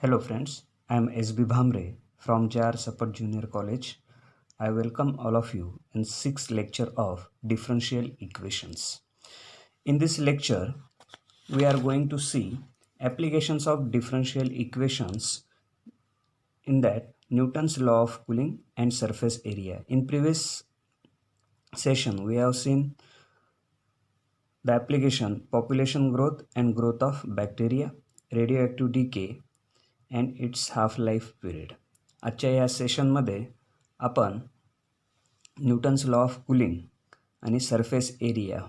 Hello friends, I am SB Bhamre from JR Support Junior College. I welcome all of you in 6th lecture of differential equations. In this lecture, we are going to see applications of differential equations, in that Newton's law of cooling and surface area. In previous session, we have seen the application population growth and growth of bacteria, radioactive decay and its half-life period. आजच्या या सेशनमध्ये आपण Newton's law of cooling आणि surface area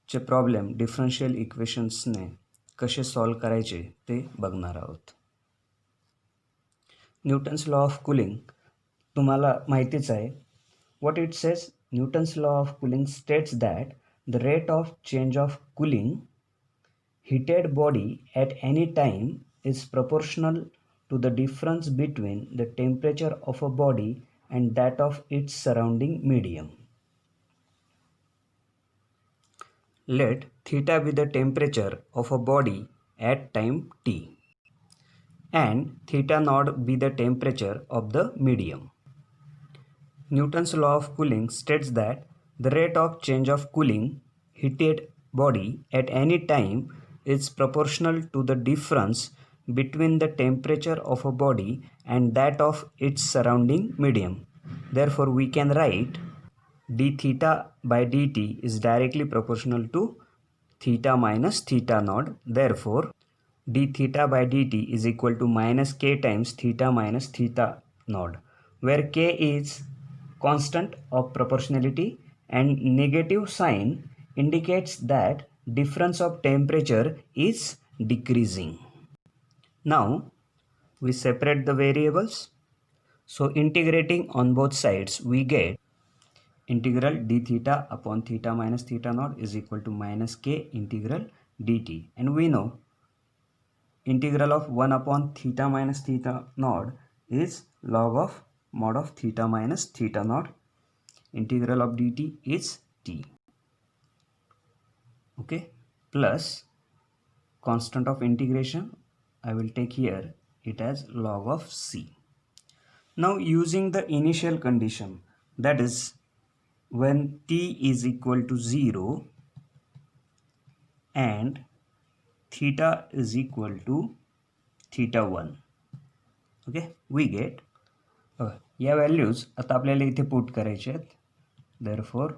चे problem differential इक्वेशन्सने कसे solve करायचे ते बघणार आहोत. न्यूटन्स लॉ ऑफ कूलिंग तुम्हाला माहितीच आहे. What it says? Newton's law of cooling states that the rate of change of cooling heated body at any time is proportional to the difference between the temperature of a body and that of its surrounding medium. Let theta be the temperature of a body at time t and theta naught be the temperature of the medium. Newton's law of cooling states that the rate of change of cooling heated body at any time is proportional to the difference between the temperature of a body and that of its surrounding medium. Therefore, we can write d theta by dt is directly proportional to theta minus theta naught. Therefore, d theta by dt is equal to minus k times theta minus theta naught, where k is constant of proportionality and negative sign indicates that difference of temperature is decreasing. Now we separate the variables. So integrating on both sides, we get integral d theta upon theta minus theta naught is equal to minus k integral dt, and we know integral of 1 upon theta minus theta naught is log of mod of theta minus theta naught. Integral of dt is t. Okay, plus constant of integration, I will take here it as log of c. Now using the initial condition, that is when t is equal to 0 and theta is equal to theta 1, okay, we get या values आता आपल्याला इथे put करायचे आहेत. therefore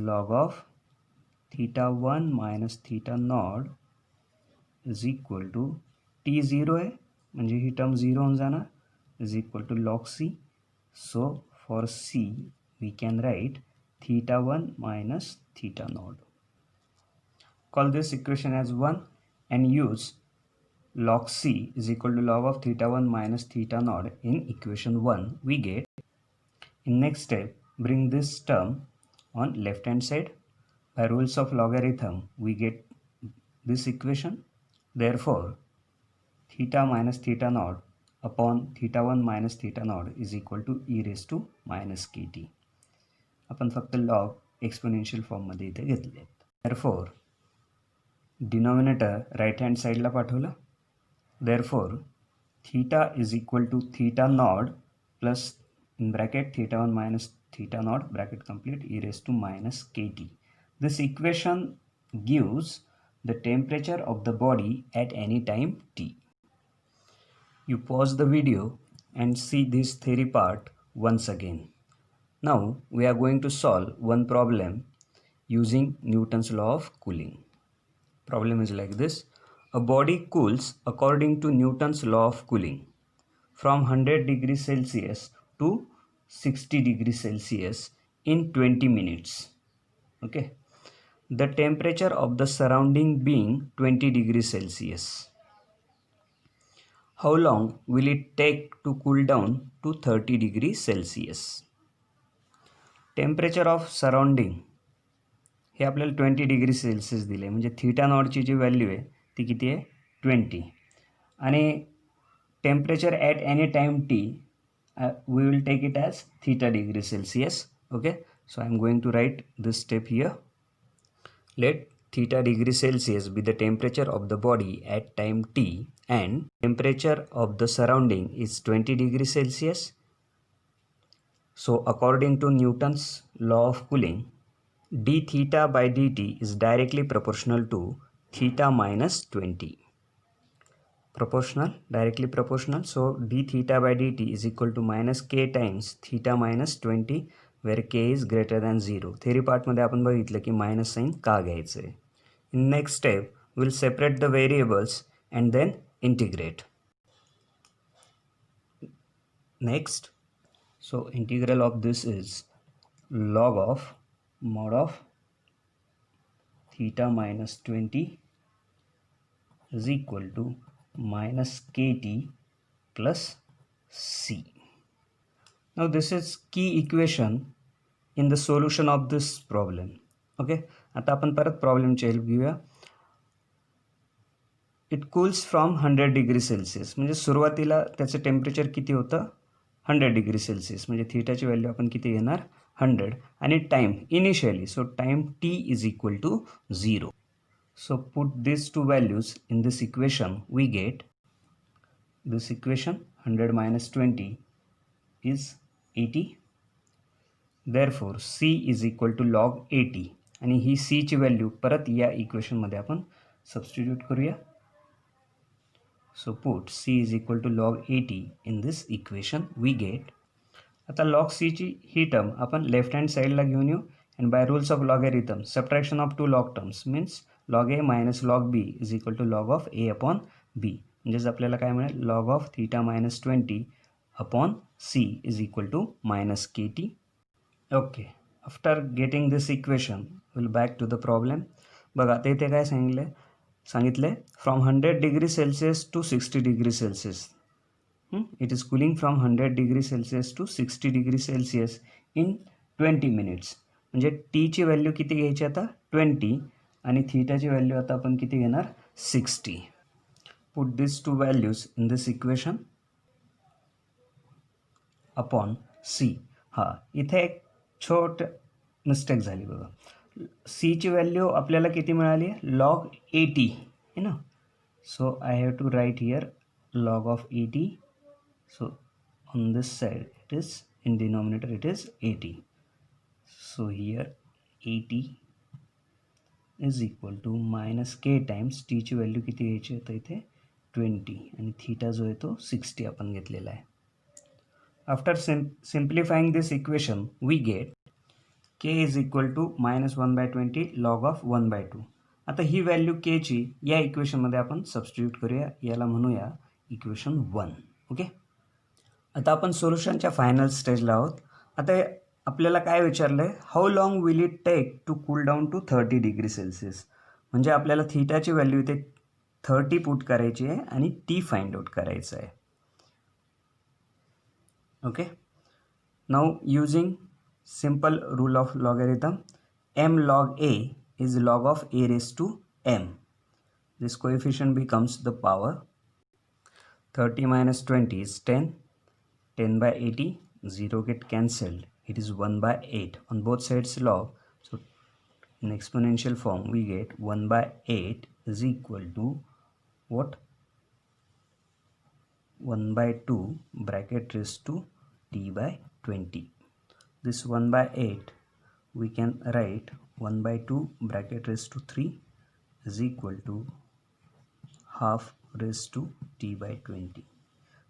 log of theta 1 minus theta naught is equal to t0 आहे म्हणजे ही term 0 होऊन जाणार is equal to log c. So for c we can write theta 1 minus theta naught. Call this equation as 1 and use log c is equal to log of theta 1 minus theta naught in equation 1. We get, in next step, bring this term on left hand side. By rules of logarithm, we get this equation. Therefore, theta minus theta naught upon theta 1 minus theta naught is equal to e raised to minus kt. आपण फक्त log exponential form मध्ये इथे घेतले. Therefore, denominator right hand side ला पाठवलं. Therefore, theta is equal to theta naught plus in bracket theta 1 minus theta naught bracket complete e raised to minus kt. This equation gives the temperature of the body at any time t. You pause the video and see this theory part once again. Now we are going to solve one problem using Newton's law of cooling. Problem is like this. A body cools according to Newton's law of cooling from 100 degrees Celsius to 60 degrees Celsius in 20 minutes. Okay. The temperature of the surrounding being 20 degrees Celsius. How long will it take to cool down to 30 degrees Celsius? Temperature of surrounding हे आपल्याला 20 degree Celsius दिले, म्हणजे theta नॉटची जी value आहे ती किती आहे 20, आणि temperature at any time T we will take it as theta degree Celsius. Okay, so I am going to write this step here. Let theta degree Celsius be the temperature of the body at time t and temperature of the surrounding is 20 degrees Celsius. So according to Newton's law of cooling, d theta by dt is directly proportional to theta minus 20. Directly proportional. So d theta by dt is equal to minus k times theta minus 20 where k is greater than 0. Theory part मध्ये आपण बघितलं की minus sign का घ्यायचे. In next step, we'll separate the variables and then integrate. Next, so integral of this is log of mod of theta minus 20 is equal to minus kt plus c. Now this is key equation in the solution of this problem. Okay, आता आपण परत प्रॉब्लेमची help घेऊया. It cools from 100 degree Celsius, म्हणजे सुरुवातीला त्याचं temperature किती होतं 100 degree Celsius, म्हणजे थीटाची व्हॅल्यू आपण किती घेणार 100 आणि time initially, so time t is equal to 0. So put these two values in this equation, we get this equation 100 minus 20 is 80. Therefore c is equal to log 80 आणि ही c ची value परत या equation मध्ये आपण substitute करूया. So put c is equal to log 80 in this equation, we get. आता log c ची ही term आपण लेफ्ट हँड साईडला घेऊन येऊ and by rules of logarithm subtraction of two log terms means log a minus log b is equal to log of a upon b. म्हणजेच आपल्याला काय मिळेल log of theta minus 20 upon c is equal to minus kt. Okay, after getting this equation we'll back to the problem. बघा आता इथे काय सांगितले from 100 degree Celsius to 60 degree Celsius. It is cooling from 100 degree Celsius to 60 degree Celsius in 20 minutes. म्हणजे T ची value किती घ्यायची आता 20 आणि थीटाची व्हॅल्यू आता आपण किती घेणार 60. Put this two values in this equation upon C. हां, इथे एक छोट मिस्टेक झाली बघा. सी ची व्हॅल्यू आपल्याला किती मिळाली लॉग 80 है ना. So I have to write here log of 80. So on this side it is in denominator it is 80. So here 80 is equal to minus k times t ची व्हॅल्यू किती घ्यायची आता इथे 20 आणि थीटा जो आहे तो 60 आपण घेतलेला आहे. After simplifying this equation we get k is equal to minus 1/20 log of 1/2. आता ही व्हॅल्यू k ची या इक्वेशनमध्ये आपण सबस्टिट्यूट करूया, याला म्हणूया इक्वेशन 1. ओके, आता आपण सोल्युशनच्या फायनल स्टेजला आहोत. आता आपल्याला काय विचारलं आहे how long will it take to cool down to 30 degree Celsius. म्हणजे आपल्याला थीटाची व्हॅल्यू इथे 30 पुट करायची आहे आणि टी फाइंड आउट करायचं आहे. Okay, now using simple rule of logarithm m log a is log of a raised to m. This coefficient becomes the power 30 minus 20 is 10, 10 by 80, 0 get cancelled. It is 1 by 8 on both sides log. So in exponential form we get 1 by 8 is equal to what 1 by 2 bracket raised to t by 20. This 1 by 8 we can write 1 by 2 bracket raised to 3 is equal to half raised to t by 20.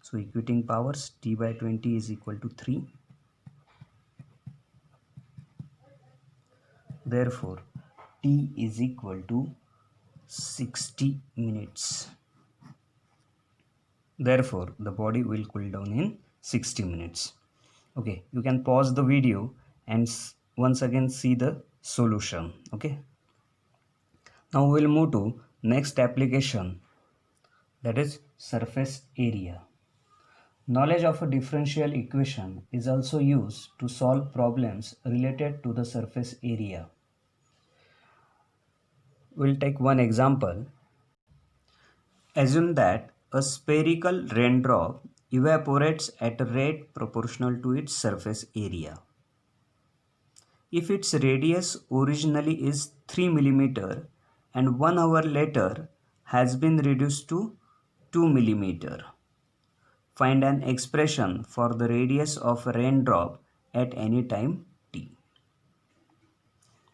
So equating powers t by 20 is equal to 3. Therefore t is equal to 60 minutes. Therefore the body will cool down in 60 minutes. Okay, you can pause the video and once again see the solution. Okay, now we will move to next application, that is surface area. Knowledge of a differential equation is also used to solve problems related to the surface area. We'll take one example. Assume that a spherical raindrop evaporates at a rate proportional to its surface area. If its radius originally is 3 mm and 1 hour later has been reduced to 2 millimeter. Find an expression for the radius of a raindrop at any time t.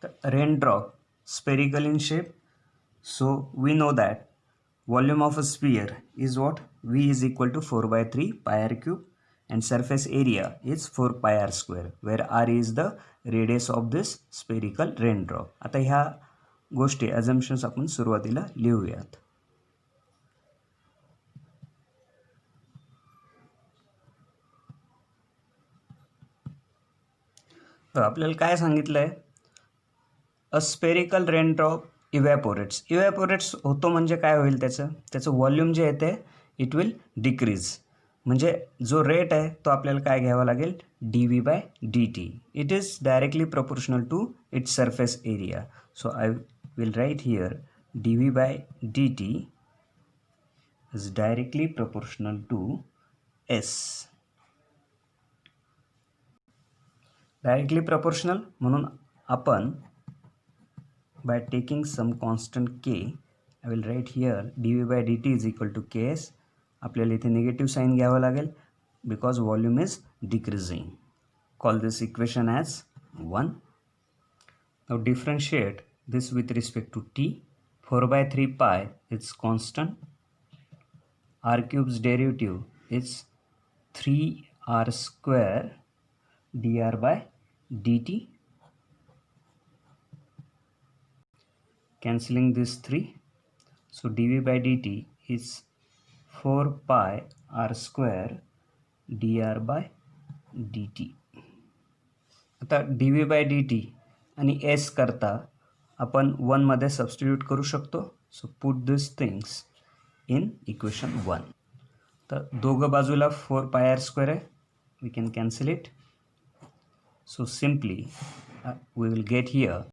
The raindrop spherical in shape, so we know that volume of a sphere is what? V is equal to 4 by 3 pi r cube, and surface area is 4 pi r square, where r is the radius of this spherical raindrop. आता ह्या गोष्टी assumptions आपण सुरुवातीला लिहूयात. तर आपल्याला काय सांगितलंय? A spherical raindrop इव्हॅपोरेट्स होतो म्हणजे काय होईल? त्याचं व्हॉल्यूम जे येते इट विल डिक्रीज, म्हणजे जो रेट आहे तो आपल्याला काय घ्यावा लागेल? dv by dt. It is directly proportional to its surface area. So I will write here dv by dt is directly proportional to s. Directly proportional म्हणून आपण by taking some constant k, I will write here dv by dt is equal to ks. आपल्याला इथे negative sign घ्यावं लागेल because volume is decreasing. Call this equation as 1. Now differentiate this with respect to t. 4 by 3 pi is constant. R cube's derivative is 3r square dr by dt. Cancelling this 3, so dv by dt is 4 pi r square dr by dt. आता dv by dt आणि s करता आपण 1 मध्ये substitute करू शकतो. So put this things in equation 1. तर दोघं बाजूला 4 pi r square आहे, we can cancel it. So simply we will get here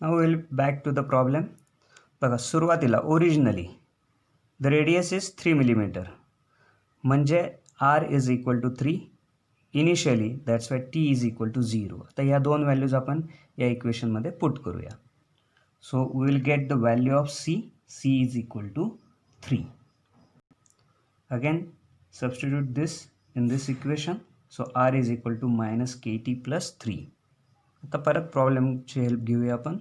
Now we will back to the problem. बघा सुरुवातीला originally the radius is 3 millimetre, म्हणजे r is equal to 3 initially, that's why t is equal to 0. आता या दोन values आपण या इक्वेशनमध्ये put करूया. So we will get the value of c is equal to 3. Again substitute this in this equation. So r is equal to minus kt plus 3. आता परत प्रॉब्लेमची help घेऊया आपण.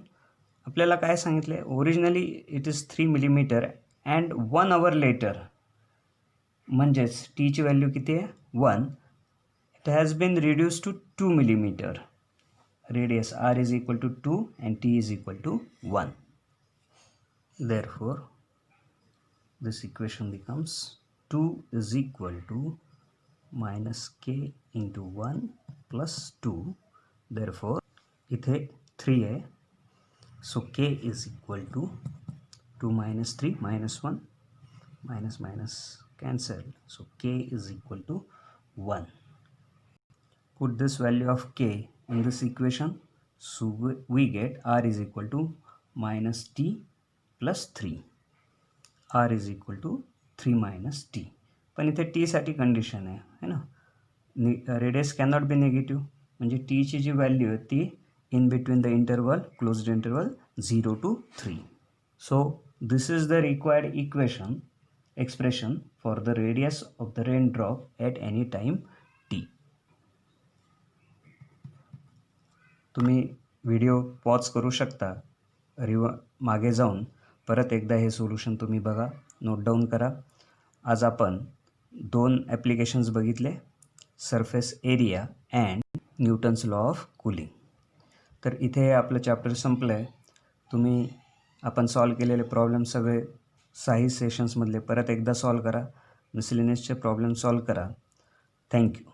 आपल्याला काय सांगितले? Originally it is 3 millimetre and 1 hour later, म्हणजेच टीची value किती आहे? 1. It has been reduce to 2 millimetre. Radius r is equal to 2 and t is equal to 1. Therefore this equation becomes 2 is equal to minus k into 1 plus 2. Therefore इथे 3 आहे, सो k is equal to 2 minus 3 minus 1 minus minus cancel, so k is equal to 1. Put this value of k in this equation, so we get r is equal to minus t plus 3. r is equal to 3 minus t. पण इथे t साठी condition आहे ना, radius cannot be negative, म्हणजे t ची जी value आहे ती in between the interval, closed interval 0 to 3. So this is the required expression for the radius of the raindrop at any time t. तुम्ही video pause करू शकता, मागे जाऊन परत एकदा हे सोल्यूशन तुम्ही बघा, नोट डाऊन करा. आज आपण 2 ॲप्लिकेशन्स बघितले, surface area and Newton's law of cooling. तर इथे आपलं चॅप्टर संपलं आहे. तुम्ही आपण सॉल्व केलेले प्रॉब्लेम सगळे 6 सेशन्समधले परत एकदा सॉल्व करा. मिसलेनियसचे प्रॉब्लेम सॉल्व करा. थँक्यू.